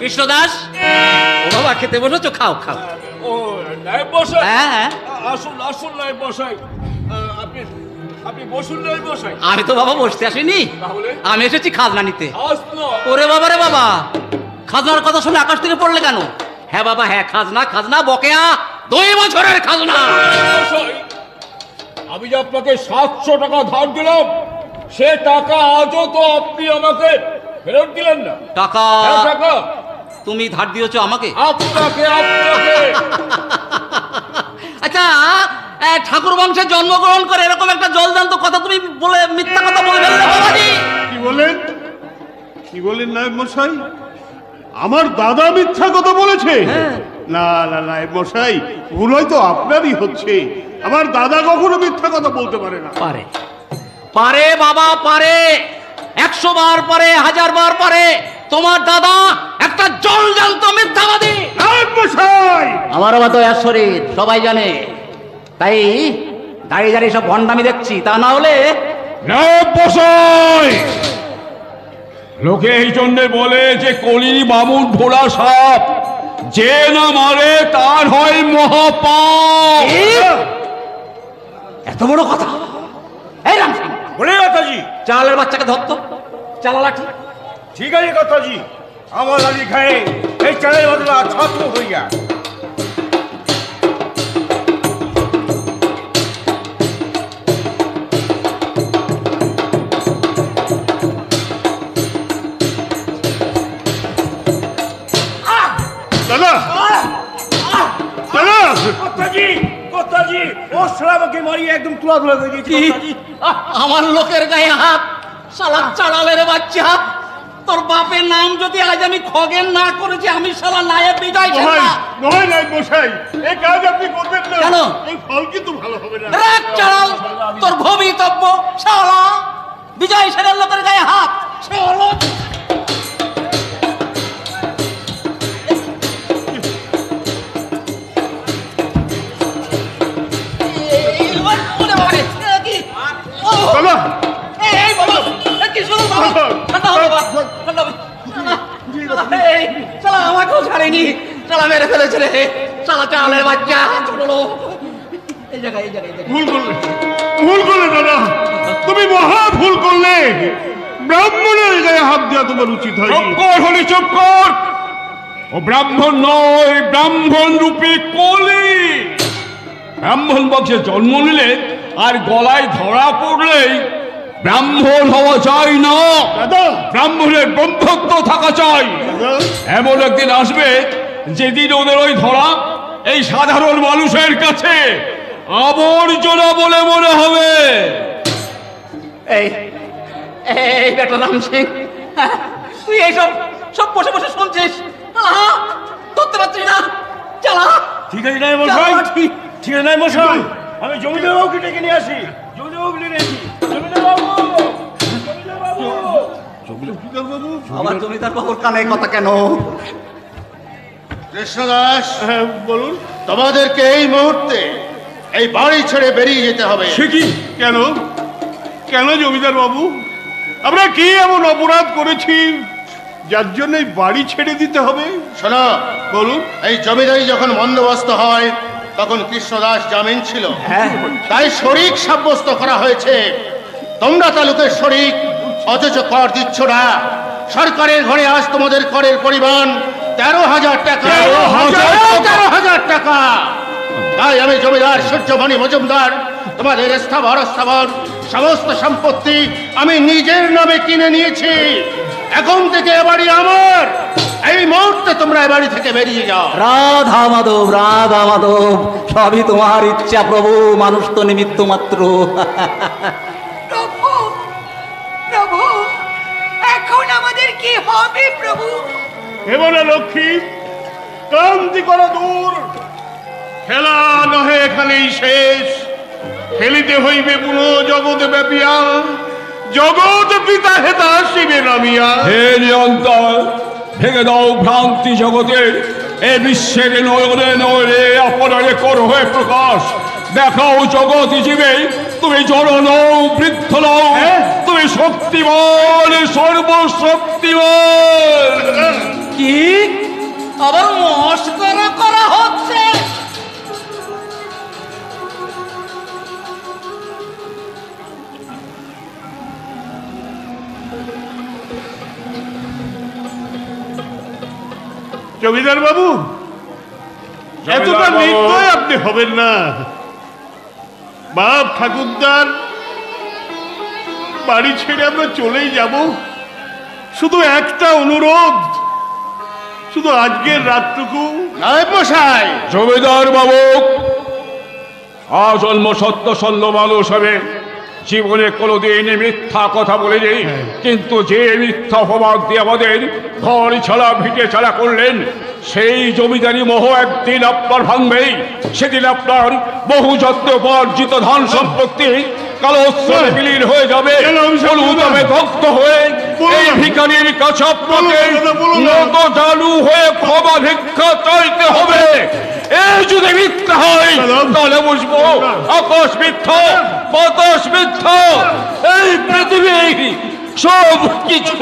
কৃষ্ণদাস, ও বাবা খেতে বসেছো, খাও খাও। ও নায়েব মশাই, হ্যাঁ, আসুন আসুন নায়েব মশাই, আপনি আপনি বসুন নায়েব মশাই। আমি তো বাবা বসতে আসিনি, তাহলে? আমি এসেছি খাজনা নিতে। আসলো। ওরে বাবা রে বাবা, খাজনার কথা শুনে আকাশ থেকে পড়লে কেন? হ্যাঁ বাবা হ্যাঁ, খাজনা খাজনা বকেয়া 2 বছরের খাজনা। মশাই, আমি যে আপনাকে 700 টাকা ধার দিলাম, সে টাকা আজও তো আপনি আমাকে ফেরত দিলেন না। টাকা হ্যাঁ, টাকা তুমি ধার দিয়েছো আমাকে? আপনাকে আপনাকে আচ্ছা, ঠাকুর বংশে জন্মগ্রহণ করে এরকম একটা জলজান্ত কথা তুমি বলে মিথ্যা কথা বলে ফেললে বাবাজি। কি বলেন? কি বলেন নায়েব মশাই? আমার দাদা মিথ্যা কথা বলেছে? না না নায়েব মশাই, ভুল হয়তো আপনারই হচ্ছে। আমার দাদা কখনো মিথ্যা কথা বলতে পারে না। পারে পারে বাবা পারে, 100 বার পারে, 1000 বার পারে। তোমার দাদা একটা জলজান্ত মিথ্যাবাদী। নায়েব মশাই, আমার বাবা তো এক শরীর, সবাই জানে। তাই দাঁড়িয়ে দাঁড়িয়ে সব ভণ্ডামি দেখছি, তা না হলে নায়েব মশাই, লোকে এই জন্যে বলে যে কলি বামুন ভোলা সাপ, যে না মারে তার হয় মহাপাপ। এত বড় কথা! এই রাম সিং, বলে কথাজি। চালের বাচ্চাকে ধরতো, চালা লাঠি। ঠিক আছে কথাজি, আমার লালি খায়ে এই চালের বদলা ছাত্র হইয়া। দাদা দাদা, কথাজি কথাজি, ও সালামাকে মারিয়ে একদম তুলা তুলা করে দিয়েছি কি? কথাজি। আমার লোকের গায়ে হাত, শালা চালালের বাচ্চা। তোর বাপের নাম যদি আজ আমি খগেন না করেছি, আমি শালা নায়েব বিজয় নয় শেখা। নয় নায়েব মশাই, এই কাজ আপনি করবেন না। কেন? এই ফল কিন্তু ভালো হবে না। রাখ চালাল, তোর ভবিতব্য শালা বিজয় সেনের লোকের গায়ে হাত। শালা দাদা, আমাকেও ছাড়েনি, চালা মেরে ফেলেছে রে, চালা চালের বাচ্চা। এই জায়গায় এই জায়গায় ভুল করলে, ভুল করলে দাদা, তুমি মহা ভুল করলে। ব্রাহ্মণের গায়ে হাত দেওয়া তোমার উচিত হয়। চুপ কর হলি, চুপ কর। ও ব্রাহ্মণ নয়, ব্রাহ্মণ রূপী কলি। ব্রাহ্মণ বংশে জন্ম নিলে আর গলায় ধরা পড়লেই ব্রাহ্মণ হওয়া যায় না। দাদা ব্রাহ্মণের ব্রহ্মত্ব থাকা চাই। দাদা, এমন একদিন আসবে যেদিন ওদের ওই ধরা এই সাধারণ মানুষের কাছে আবর্জনা বলে মনে হবে। এই এই বেটা রাম সিং, তুই এইসব সব বসে বসে শুনছিস? ধরতে পারছিস না? চালা। ঠিক আছে নায়েব মশাই, ঠিক আছে নায়েব মশাই, আমি জমিদার বাবুকে ডেকে নিয়ে আসি। জমিদার বাবুকে ডেকে নিয়ে আসি। জমিদার বাবু, জমিদার বাবু। জমিদার বাবু। আবার জমিদার বাবুর কানে কথা কেন? কৃষ্ণদাস, হ্যাঁ বলুন। তোমাদেরকে এই মুহূর্তে এই বাড়ি ছেড়ে বেরিয়ে যেতে হবে। সে কি? কেন কেন জমিদার বাবু? আমরা কি এমন অপরাধ করেছি যার জন্য এই বাড়ি ছেড়ে দিতে হবে? শোনো, বলুন। এই জমিদারি যখন বন্দোবস্ত হয় তখন কৃষ্ণদাস জামিন ছিল, তাই শরিক সাব্যস্ত করা হয়েছে। তোমরা তালুকের শরিক, অথচ কর দিচ্ছ না। সরকারের ঘরে আজ তোমাদের করের পরিমাণ 13,000 টাকা। 13,000 টাকা। তাই আমি জমিদার সূর্যমণি মজুমদার তোমাদের স্থাবর অস্থাবর সমস্ত সম্পত্তি আমি নিজের নামে কিনে নিয়েছি। এখন থেকে এ বাড়ি আমার। এই মুহূর্তে তোমরা এ বাড়ি থেকে বেরিয়ে যাও। রাধা মাধব, রাধা মাধব, সবই তোমার ইচ্ছা প্রভু, মানুষ তো নিমিত্ত মাত্র। প্রভু, প্রভু, এখন আমাদের কি হবে প্রভু? হেমনা লক্ষ্মী, ক্রান্তি করো দূর। খেলা নহে এখানেই শেষ, খেলিতে হইবে পুনঃ জগৎ ব্যাপিয়া। জগৎ পিতা হেতা শিবে নামিয়া। হে নিরন্তর, ভেঙে দাও ভ্রান্তি জগতের। এ বিশ্বের নয়নে নয়নে আপনারে করো হয়ে প্রকাশ। দেখাও জগৎ জীবে তুমি জড় নও, বৃদ্ধ নও, তুমি শক্তিমান, সর্বশক্তিমান। কি আবার মস্করা করা হচ্ছে। জমিদার বাবু, এতটা নির্দয় আপনি হবেন না। বাপ ঠাকুরদার বাড়ি ছেড়ে আমরা চলেই যাব। শুধু একটা অনুরোধ, শুধু আজকের রাতটুকু। নায়েব মশাই, জমিদার বাবু, আজন্ম সত্য সল্ল মানুষ হবে, জীবনে কোনোদিন মিথ্যা কথা বলেনি, কিন্তু যে মিথ্যা অপবাদ দিয়ে আমাদের ঘর ছাড়া ভিটে ছাড়া করলেন, সেই জমিদারি মোহ একদিন আপনার ভাঙবেই। সেদিন আপনার বহু যত্ন উপার্জিত ধন সম্পত্তি কালো স্রোতে বিলীন হয়ে যাবে, অনুদামে দগ্ধ হয়ে এই ভিখারির কাছে আপনাকে নত জানু হয়ে ক্ষমা ভিক্ষা চাইতে হবে। এই যদি মিথ্যা হয় তাহলে বুঝবো আকাশ মিথ্যা, বাতাস মিথ্যা, এই পৃথিবী সব কিছু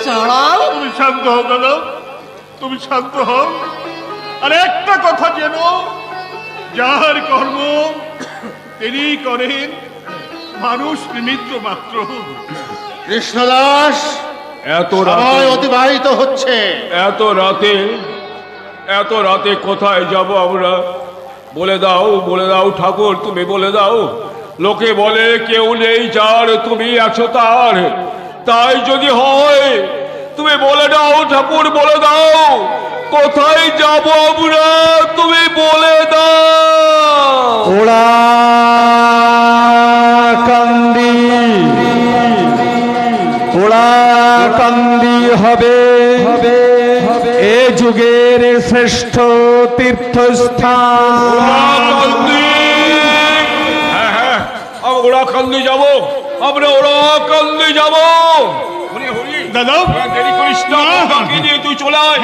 ছাড়াও। তুমি শান্ত হও দাদা, তুমি শান্ত হও। আর একটা কথা যেন, যার কর্ম তিনি করেন, মানুষ নিমিত্ত মাত্র। কৃষ্ণদাস, এত সময় অতিবাহিত হচ্ছে। এত রাতে কোথায় যাব আমরা? বলে দাও ঠাকুর, তুমি বলে দাও। লোকে বলে কেউ নেই যার তুমি আছো তার, তাই যদি হয় তুমি বলে দাও ঠাকুর, বলে দাও কোথায় যাব আমরা, তুমি বলে দাও। ওরা কান্দি হবে এ যুগের শ্রেষ্ঠ তীর্থস্থান। হ্যাঁ, ওরাকান্দি যাব আমরা, ওরাকান্দি যাব। দাদা দেরি করিস না, বাকি দিয়ে তুই চলে আয়।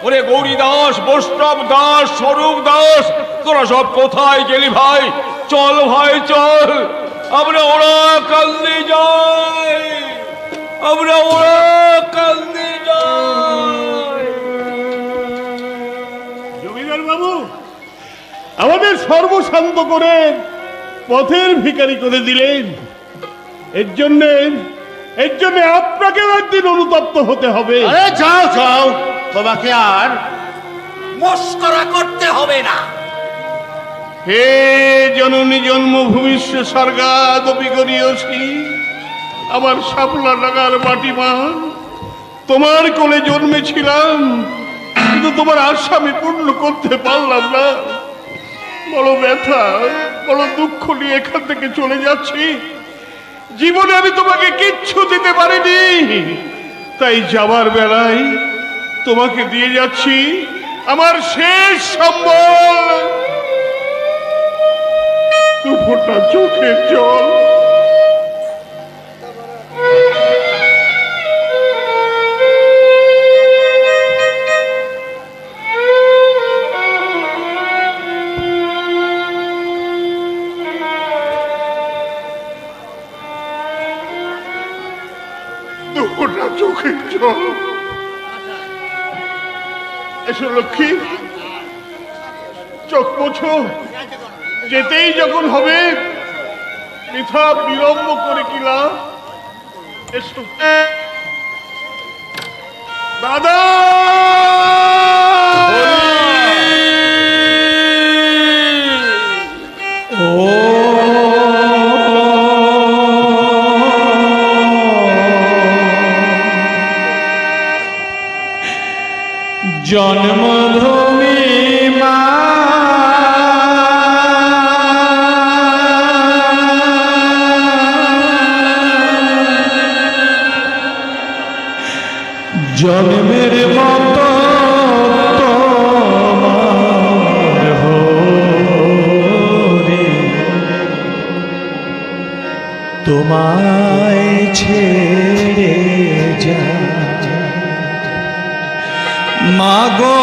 ওরে গৌরী দাস, বৈষ্ণব দাস, স্বরূপ দাস, তোরা সব কোথায় গেলি ভাই? চল ভাই চল, আমরা ওরাকান্দি যাই, আমরা ওরাকান্দি যাই। জমিদার বাবু, আমাদের সর্বশান্ত করে পথের ভিখারি করে দিলেন। এর জন্য আপনাকে একদিন অনুতপ্ত হতে হবে। আরে যাও, তোমাকে আর মস্করা করতে হবে না। হে জননী জন্মভূমিষ্য স্বর্গাদপি করিয়সি, আমার শাপলা লাগার মাটি মা, তোমার কোলে জন্মেছিলাম, কিন্তু তোমার আশা আমি পূর্ণ করতে পারলাম না। বড় ব্যথা, বড় দুঃখ নিয়ে এখান থেকে চলে যাচ্ছি। জীবনে আমি তোমাকে কিচ্ছু দিতে পারিনি, তাই যাবার বেলায় তোমাকে দিয়ে যাচ্ছি আমার শেষ সম্বল, দুপুরটা চোখের জল। দুপুরটা চোখের জল। এসো লক্ষ্মী, চোখ মোছো। যেতেই যখন হবে বৃথা বিলম্ব করে কি লাভ? এসো দাদা। জন্মভূমি মা, জন্মের মতো তোমার হরি, তোমায় ছেড়ে যা মাগো,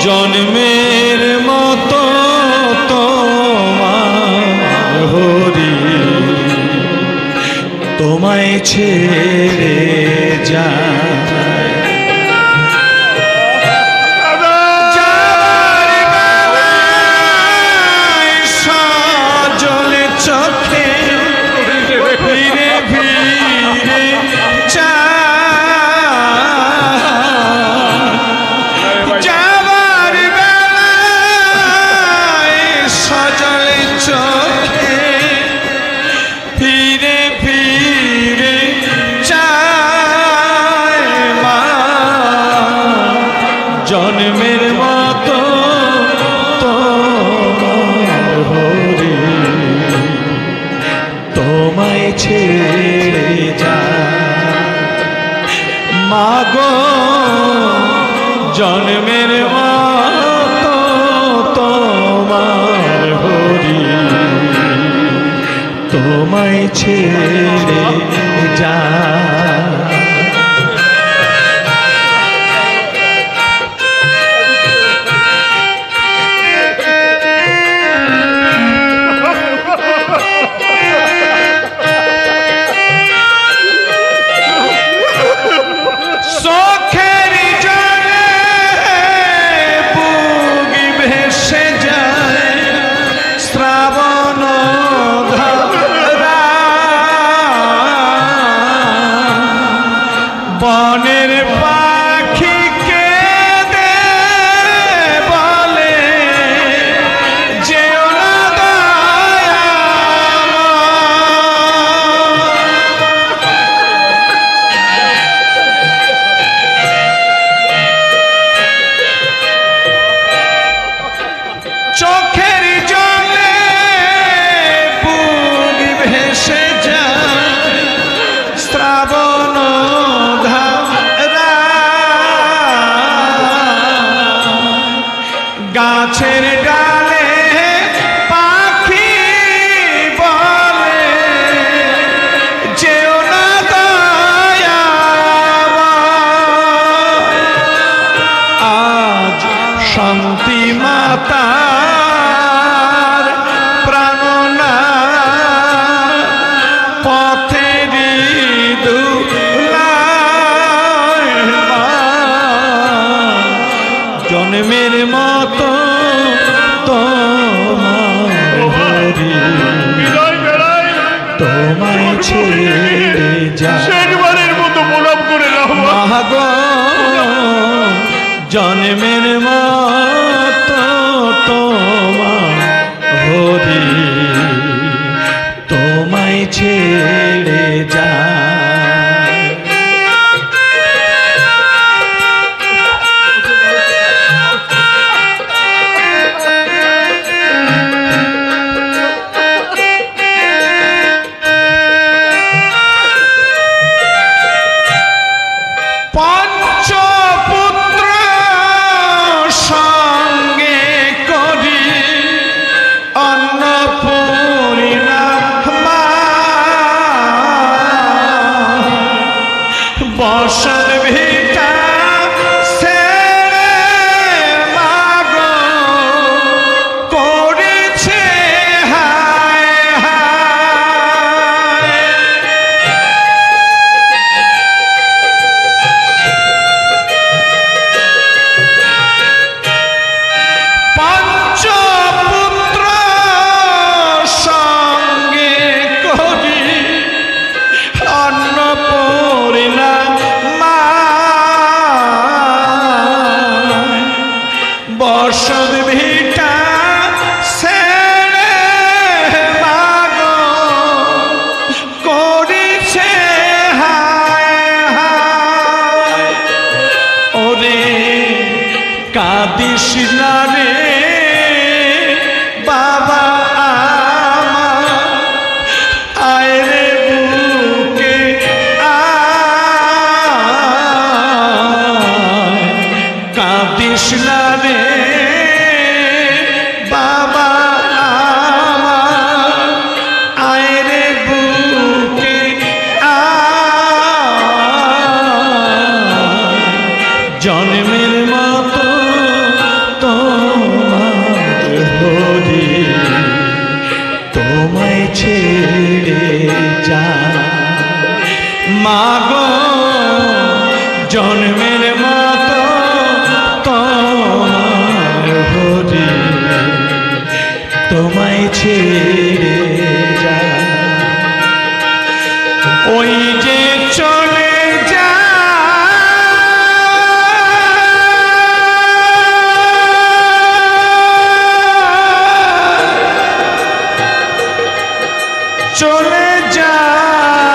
জন্মের মতো তোমার হরি, তোমায় ছেড়ে যায়। যাবার বেলায় সজলে চোখে ফিরে ফিরে চায়। যাবার বেলায় সজলে চোখে ফিরে ফিরে চায় মা। জন্মের মতো তোমার হরি তোমায় ছেড়ে যায় মা গো। জন্মের মতো তোমার হরি তোমায় ছেড়ে যায়। চোখের জলে বুক ভেসে যায় শ্রাবণ ধারা। বনের পাখিকে দে বলে যেও না দয়া। চোখের জলে বুক ভেসে যায় শ্রাবণ ধারা। গাছের ডালে পাখি বলে যেও না দয়া। আজ শান্তি মাতার প্রাণনা পথেরই ধুলায় মা। জন্মের মতো তোমার হরি বিদায় বেলায় তোমায় ছেড়ে যায় শেষবারের মতো প্রণাম করে নাও মা। মাগো। জন্মের মতো তোমার হরি তোমায় ছেড়ে যায়। পঞ্চপুত্র সঙ্গে করি অন্নপূর্ণা মা। বসন ভিটা ছেড়ে মা গো করেছে হায় হায়। পঞ্চপুত্র সঙ্গে করি অন্নপূর্ণা মা। বসন ভিটা ছেড়ে মা গো করেছে হায় হায়। ওরে কাঁদিস না রে বাবা আমার, আয় রে বুকে আয়। কাঁদিস না রে বাবা আমার, আয় রে বুকে আয়। জন্মের মতো তোমার হরি তোমায় ছেড়ে যায়। মাগো জন্মের মতো তোমার হরি তোমায় ছেড়ে যায় ওই যে চলে চলে যায়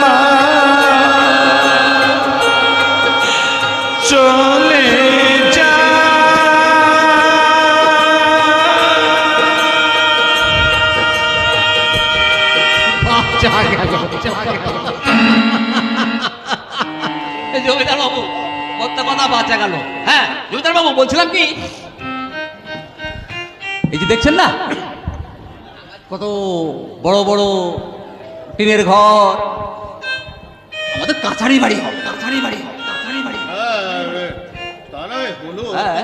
মা চলে জমিদার বাবু কত কথা বাঁচা গেল। হ্যাঁ জমিদার বাবু বলছিলাম কি, এই যে দেখছেন না কত বড় বড় টিনের ঘর, আমাদের কাছারি বাড়ি হবে, কাছারি বাড়ি হবে, কাছারি বাড়ি হবে। হ্যাঁ।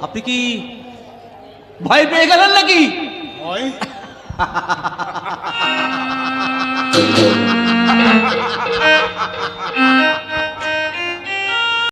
আপনি কি ভয় পেয়ে গেলেন নাকি?